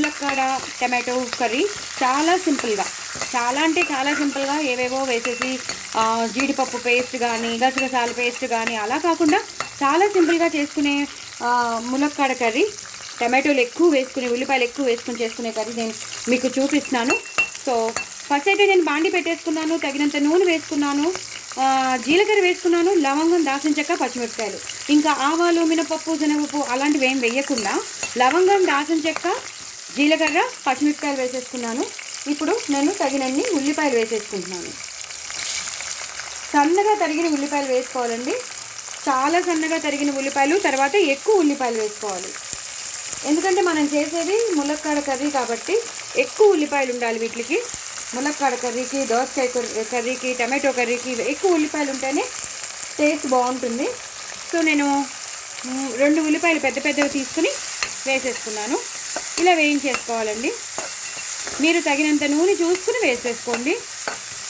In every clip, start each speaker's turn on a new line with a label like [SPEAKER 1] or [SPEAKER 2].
[SPEAKER 1] ములక్కాడ tomato curry చాలా సింపుల్గా, చాలా అంటే చాలా సింపుల్గా ఏవేవో వేసేసి జీడిపప్పు పేస్ట్ కానీ గసగసాల పేస్ట్ కానీ అలా కాకుండా చాలా సింపుల్గా చేసుకునే ములక్కాడ కర్రీ, టమాటోలు ఎక్కువ వేసుకునే ఉల్లిపాయలు ఎక్కువ వేసుకుని చేసుకునే కర్రీ నేను మీకు చూపిస్తున్నాను. సో ఫస్ట్ అయితే నేను బాండి పెట్టేసుకున్నాను, తగినంత నూనె వేసుకున్నాను, జీలకర్ర వేసుకున్నాను, లవంగం, దాల్చిన చెక్క, పచ్చిమిరపకాయలు. ఇంకా ఆవాలు, మినపప్పు, శనగపప్పు అలాంటివి ఏం వేయకుండా లవంగం, దాల్చిన చెక్క, జీలకర్ర, పచ్చిమిరపకాయలు వేసేసుకున్నాను. ఇప్పుడు నేను తగినన్ని ఉల్లిపాయలు వేసేసుకుంటున్నాను. సన్నగా తరిగిన ఉల్లిపాయలు వేసుకోవాలండి, చాలా సన్నగా తరిగిన ఉల్లిపాయలు. తర్వాత ఎక్కువ ఉల్లిపాయలు వేసుకోవాలి, ఎందుకంటే మనం చేసేది ములక్కాడ కర్రీ కాబట్టి ఎక్కువ ఉల్లిపాయలు ఉండాలి వీటికి. ములక్కాడ కర్రీకి, దోసకాయ కర్రీకి, టమాటో కర్రీకి ఎక్కువ ఉల్లిపాయలు ఉంటేనే టేస్ట్ బాగుంటుంది. సో నేను 2 ఉల్లిపాయలు పెద్ద పెద్దవి తీసుకుని వేసేసుకున్నాను. ఇలా వేయించేసుకోవాలండి. మీరు తగినంత నూనె చూసుకుని వేసేసుకోండి.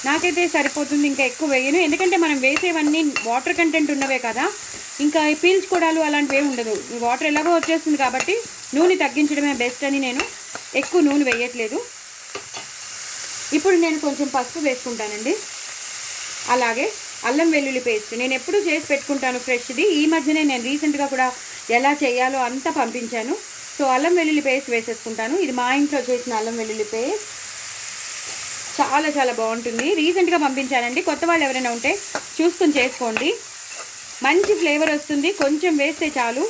[SPEAKER 1] నాకైతే సరిపోతుంది, ఇంకా ఎక్కువ వేయను, ఎందుకంటే మనం వేసేవన్నీ వాటర్ కంటెంట్ ఉన్నవే కదా, ఇంకా పీల్చుకోవడాలు అలాంటివి ఏమి ఉండదు. వాటర్ ఎలాగో వచ్చేస్తుంది కాబట్టి నూనె తగ్గించడమే బెస్ట్ అని నేను ఎక్కువ నూనె వేయట్లేదు. ఇప్పుడు నేను కొంచెం పసుపు వేసుకుంటానండి. అలాగే అల్లం వెల్లుల్లి పేస్ట్ నేను ఎప్పుడూ చేసి పెట్టుకుంటాను ఫ్రెష్ది. ఈ మధ్యనే నేను రీసెంట్గా కూడా ఎలా చేయాలో అంతా పంపించాను. సో అల్లం వెల్లుల్లి పేస్ట్ వేసేసుకుంటాను. ఇది మా ఇంట్లో చేసిన అల్లం వెల్లుల్లి పేస్ట్, చాలా చాలా బాగుంటుంది. రీసెంట్గా పంపించానండి, కొత్త వాళ్ళు ఎవరైనా ఉంటే చూసుకొని చేసుకోండి. మంచి ఫ్లేవర్ వస్తుంది, కొంచెం వేస్తే చాలు,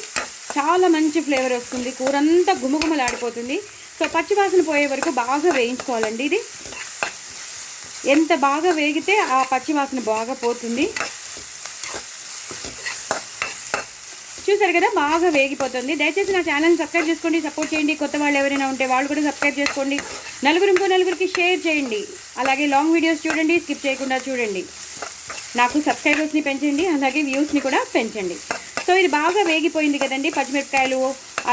[SPEAKER 1] చాలా మంచి ఫ్లేవర్ వస్తుంది. కూర అంతా గుమగుమలాడిపోతుంది. సో పచ్చివాసన పోయే వరకు బాగా వేయించుకోవాలండి. ఇది ఎంత బాగా వేగితే ఆ పచ్చివాసన బాగా పోతుంది. చూసారు కదా, బాగా వేగిపోతుంది. దయచేసి నా ఛానల్ని సబ్స్క్రైబ్ చేసుకోండి, సపోర్ట్ చేయండి. కొత్త వాళ్ళు ఎవరైనా ఉంటే వాళ్ళు కూడా సబ్స్క్రైబ్ చేసుకోండి. నలుగురికి షేర్ చేయండి. అలాగే లాంగ్ వీడియోస్ చూడండి, స్కిప్ చేయకుండా చూడండి. నాకు సబ్స్క్రైబర్స్ని పెంచండి, అలాగే వ్యూస్ని కూడా పెంచండి. సో ఇది బాగా వేగిపోయింది కదండి, పచ్చిమిరపకాయలు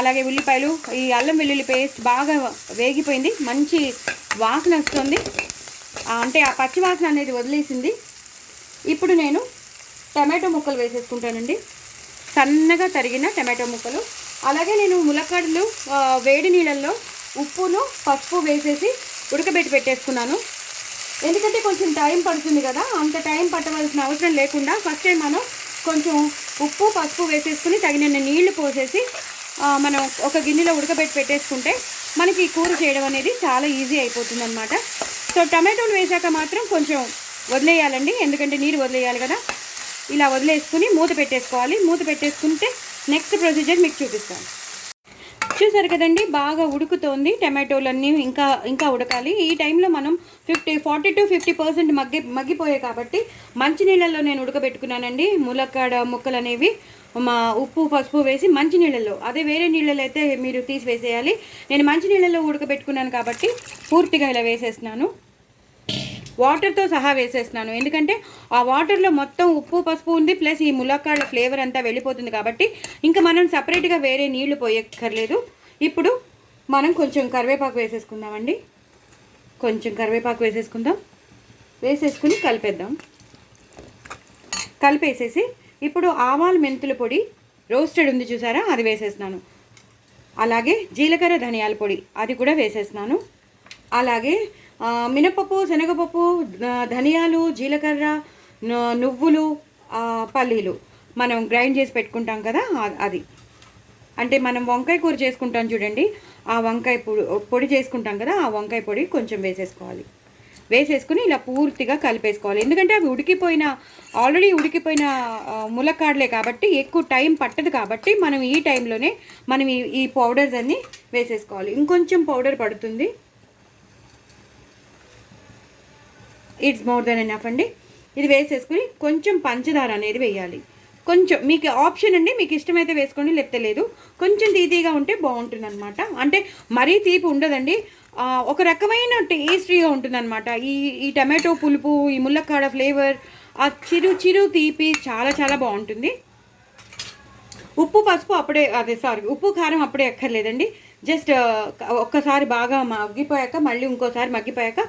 [SPEAKER 1] అలాగే ఉల్లిపాయలు, ఈ అల్లం వెల్లుల్లి పేస్ట్ బాగా వేగిపోయింది. మంచి వాసన వస్తుంది, అంటే ఆ పచ్చి వాసన అనేది వదిలేసింది. ఇప్పుడు నేను టమాటో ముక్కలు వేసేసుకుంటానండి, సన్నగా తరిగిన టమాటో ముక్కలు. అలాగే నేను ములక్కాడలు వేడి నీళ్ళల్లో ఉప్పును పసుపు వేసేసి ఉడకబెట్టి పెట్టేసుకున్నాను. ఎందుకంటే కొంచెం టైం పడుతుంది కదా, అంత టైం పట్టవలసిన అవసరం లేకుండా ఫస్ట్ టైం మనం కొంచెం ఉప్పు పసుపు వేసేసుకుని తగినన్ని నీళ్లు పోసేసి మనం ఒక గిన్నెలో ఉడకబెట్టి పెట్టేసుకుంటే మనకి కూర చేయడం అనేది చాలా ఈజీ అయిపోతుంది అన్నమాట. సో టమాటోలు వేసాక మాత్రం కొంచెం వదిలేయాలండి, ఎందుకంటే నీరు వదిలేయాలి కదా. ఇలా వదిలేసుకుని మూత పెట్టేసుకోవాలి. మూత పెట్టేసుకుంటే నెక్స్ట్ ప్రొసీజర్ మీకు చూపిస్తాను. చూసారు కదండి, బాగా ఉడుకుతోంది. టమాటోలన్నీ ఇంకా ఉడకాలి. ఈ టైంలో మనం 40 to 50% మగ్గిపోయాయి కాబట్టి మంచినీళ్ళల్లో నేను ఉడకబెట్టుకున్నానండి. ములక్కాడ ముక్కలు అనేవి మా ఉప్పు పసుపు వేసి మంచినీళ్ళల్లో, అదే వేరే నీళ్ళలో అయితే మీరు తీసివేసేయాలి. నేను మంచినీళ్ళలో ఉడకబెట్టుకున్నాను కాబట్టి పూర్తిగా ఇలా వేసేస్తున్నాను, వాటర్తో సహా వేసేస్తున్నాను. ఎందుకంటే ఆ వాటర్లో మొత్తం ఉప్పు పసుపు ఉంది, ప్లస్ ఈ ములక్కాడ ఫ్లేవర్ అంతా వెళ్ళిపోతుంది కాబట్టి ఇంకా మనం సపరేట్గా వేరే నీళ్లు పోయక్కర్లేదు. ఇప్పుడు మనం కొంచెం కరివేపాకు వేసేసుకుందామండి. కొంచెం కరివేపాకు వేసేసుకుందాం, వేసేసుకుని కలిపేద్దాం. కలిపేసేసి ఇప్పుడు ఆవాలు మెంతుల పొడి రోస్టెడ్ ఉంది చూసారా, అది వేసేస్తున్నాను. అలాగే జీలకర్ర ధనియాల పొడి అది కూడా వేసేస్తున్నాను. అలాగే మినపప్పు, శనగపప్పు, ధనియాలు, జీలకర్ర, నువ్వులు, పల్లీలు మనం గ్రైండ్ చేసి పెట్టుకుంటాం కదా, అది అంటే మనం వంకాయ కూర చేసుకుంటాం చూడండి, ఆ వంకాయ పొడి చేసుకుంటాం కదా, ఆ వంకాయ పొడి కొంచెం వేసేసుకోవాలి. వేసేసుకుని ఇలా పూర్తిగా కలిపేసుకోవాలి. ఎందుకంటే అవి ఆల్రెడీ ఉడికిపోయిన ములక్కాడలే కాబట్టి ఎక్కువ టైం పట్టదు కాబట్టి మనం ఈ టైంలోనే మనం ఈ పౌడర్స్ అన్నీ వేసేసుకోవాలి. ఇంకొంచెం పౌడర్ పడుతుంది, ఇట్స్ మోర్ దెన్ ఎనఫ్ అండి. ఇది వేసేసుకుని కొంచెం పంచదార అనేది వేయాలి. కొంచెం మీకు ఆప్షన్ అండి, మీకు ఇష్టమైతే వేసుకోండి, లేకపోతే లేదు. కొంచెం తీతీగా ఉంటే బాగుంటుంది అనమాట. అంటే మరీ తీపి ఉండదండి, ఒక రకమైన టేస్టీగా ఉంటుంది అనమాట. ఈ టమాటో పులుపు, ఈ ములక్కాడ ఫ్లేవర్, ఆ చిరు తీపి చాలా చాలా బాగుంటుంది. ఉప్పు పసుపు అప్పుడే ఉప్పు కారం అప్పుడే ఎక్కర్లేదండి. జస్ట్ ఒక్కసారి బాగా మగ్గిపోయాక మళ్ళీ ఇంకోసారి మగ్గిపోయాక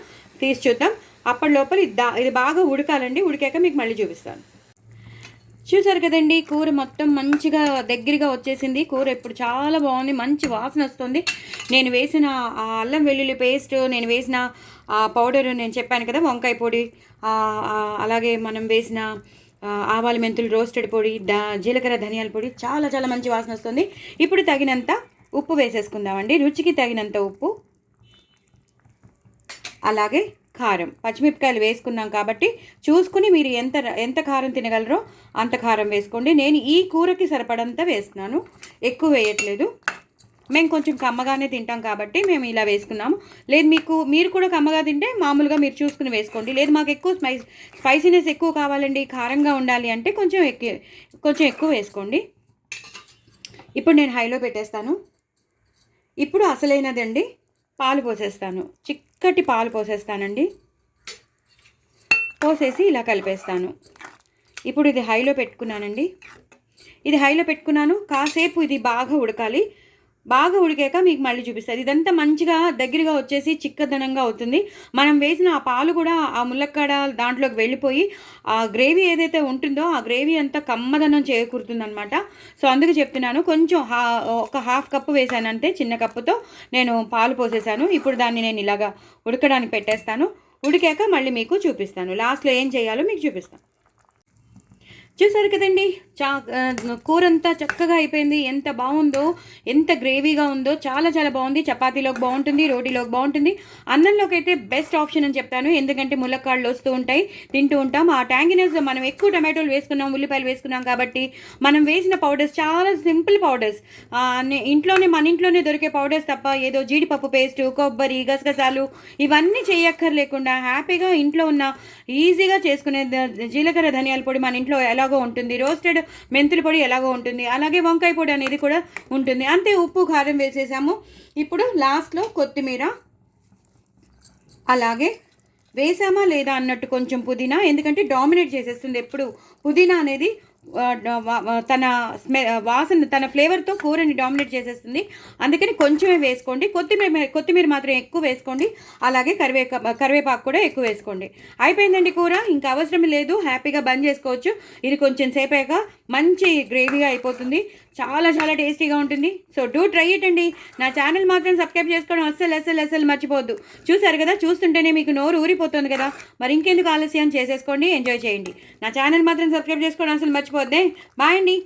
[SPEAKER 1] తీసి చూద్దాం. అప్పటి లోపల ఇది బాగా ఉడకాలండి. ఉడికాక మీకు మళ్ళీ చూపిస్తాను. చూసారు కదండి, కూర మొత్తం మంచిగా దగ్గరగా వచ్చేసింది. కూర ఇప్పుడు చాలా బాగుంది, మంచి వాసన వస్తుంది. నేను వేసిన ఆ అల్లం వెల్లుల్లి పేస్ట్, నేను వేసిన ఆ పౌడర్ నేను చెప్పాను కదా, వంకాయ పొడి, అలాగే మనం వేసిన ఆవాల మెంతులు రోస్టెడ్ పొడి, జీలకర్ర ధనియాల పొడి, చాలా చాలా మంచి వాసన వస్తుంది. ఇప్పుడు తగినంత ఉప్పు వేసేసుకుందామండి, రుచికి తగినంత ఉప్పు, అలాగే కారం. పచ్చిమిరపకాయలు వేసుకున్నాం కాబట్టి చూసుకుని మీరు ఎంత ఎంత కారం తినగలరో అంత కారం వేసుకోండి. నేను ఈ కూరకి సరిపడంత వేస్తున్నాను, ఎక్కువ వేయట్లేదు. మేము కొంచెం కమ్మగానే తింటాం కాబట్టి మేము ఇలా వేసుకున్నాము. లేదు మీరు కూడా కమ్మగా తింటే మామూలుగా మీరు చూసుకుని వేసుకోండి. లేదు మాకు ఎక్కువ స్పైసీనెస్ ఎక్కువ కావాలండి, కారంగా ఉండాలి అంటే కొంచెం ఎక్కువ వేసుకోండి. ఇప్పుడు నేను హైలో పెట్టేస్తాను. ఇప్పుడు అసలైనదండి, పాలు పోసేస్తాను. చిక్కటి పాలు పోసేస్తానండి. పోసేసి ఇలా కలిపేస్తాను. ఇప్పుడు ఇది హైలో పెట్టుకున్నానండి. కాసేపు ఇది బాగా ఉడకాలి. బాగా ఉడికాక మీకు మళ్ళీ చూపిస్తుంది. ఇదంతా మంచిగా దగ్గరగా వచ్చేసి చిక్కదనంగా అవుతుంది. మనం వేసిన ఆ పాలు కూడా ఆ ములక్కాడ దాంట్లోకి వెళ్ళిపోయి ఆ గ్రేవీ ఏదైతే ఉంటుందో ఆ గ్రేవీ అంతా కమ్మదనం చేకూరుతుంది అనమాట. సో అందుకు చెప్తున్నాను. కొంచెం ఒక హాఫ్ కప్పు వేసాను అంతే, చిన్న కప్పుతో నేను పాలు పోసేసాను. ఇప్పుడు దాన్ని నేను ఇలాగా ఉడకడానికి పెట్టేస్తాను. ఉడికాక మళ్ళీ మీకు చూపిస్తాను, లాస్ట్లో ఏం చేయాలో మీకు చూపిస్తాను. చూసారు కదండి, కూర అంతా చక్కగా అయిపోయింది. ఎంత బాగుందో, ఎంత గ్రేవీగా ఉందో, చాలా చాలా బాగుంది. చపాతీలోకి బాగుంటుంది, రోటీలోకి బాగుంటుంది, అన్నంలోకి అయితే బెస్ట్ ఆప్షన్ అని చెప్తాను. ఎందుకంటే ములక్కాడలు వస్తూ ఉంటాయి, తింటూ ఉంటాం. ఆ ట్యాంగినెస్ మనం ఎక్కువ టమాటోలు వేసుకున్నాం, ఉల్లిపాయలు వేసుకున్నాం కాబట్టి మనం వేసిన పౌడర్స్ చాలా సింపుల్ పౌడర్స్, మన ఇంట్లోనే దొరికే పౌడర్స్ తప్ప ఏదో జీడిపప్పు పేస్ట్, కొబ్బరి, గసగసాలు ఇవన్నీ చేయక్కర్లేకుండా హ్యాపీగా ఇంట్లో ఉన్న ఈజీగా చేసుకునే జీలకర్ర ధనియాల పొడి మన ఇంట్లో ఎలాగో ఉంటుంది, రోస్టెడ్ మెంతుల పొడి ఎలాగో ఉంటుంది, అలాగే వంకాయ పొడి అనేది కూడా ఉంటుంది. అంతే, ఉప్పు కారం వేసేసాము. ఇప్పుడు లాస్ట్లో కొత్తిమీర, అలాగే వేసామా లేదా అన్నట్టు కొంచెం పుదీనా, ఎందుకంటే డామినేట్ చేసేస్తుంది ఎప్పుడు పుదీనా అనేది. తన వాసన, తన ఫ్లేవర్తో కూరని డామినేట్ చేసేస్తుంది. అందుకని కొంచెమే వేసుకోండి. కొత్తిమీర మాత్రం ఎక్కువ వేసుకోండి. అలాగే కరివేపాకు కూడా ఎక్కువ వేసుకోండి. అయిపోయిందండి కూర, ఇంకా అవసరం లేదు, హ్యాపీగా బంద్ చేసుకోవచ్చు. ఇది కొంచెం సేపు అయ్యాక మంచి గ్రేవీగా అయిపోతుంది, చాలా చాలా టేస్టీగా ఉంటుంది. సో డూ ట్రై ఇట్ అండి. నా ఛానల్ మాత్రం సబ్స్క్రైబ్ చేసుకోవడం అస్సలు మర్చిపోవద్దు. చూసారు కదా, చూస్తుంటేనే మీకు నోరు ఊరిపోతుంది కదా, మరి ఇంకెందుకు ఆలస్యం, చేసేసుకోండి, ఎంజాయ్ చేయండి. నా ఛానల్ మాత్రం సబ్స్క్రైబ్ చేసుకోవడం అసలు మర్చిపోద్దే. బాయ్ అండి.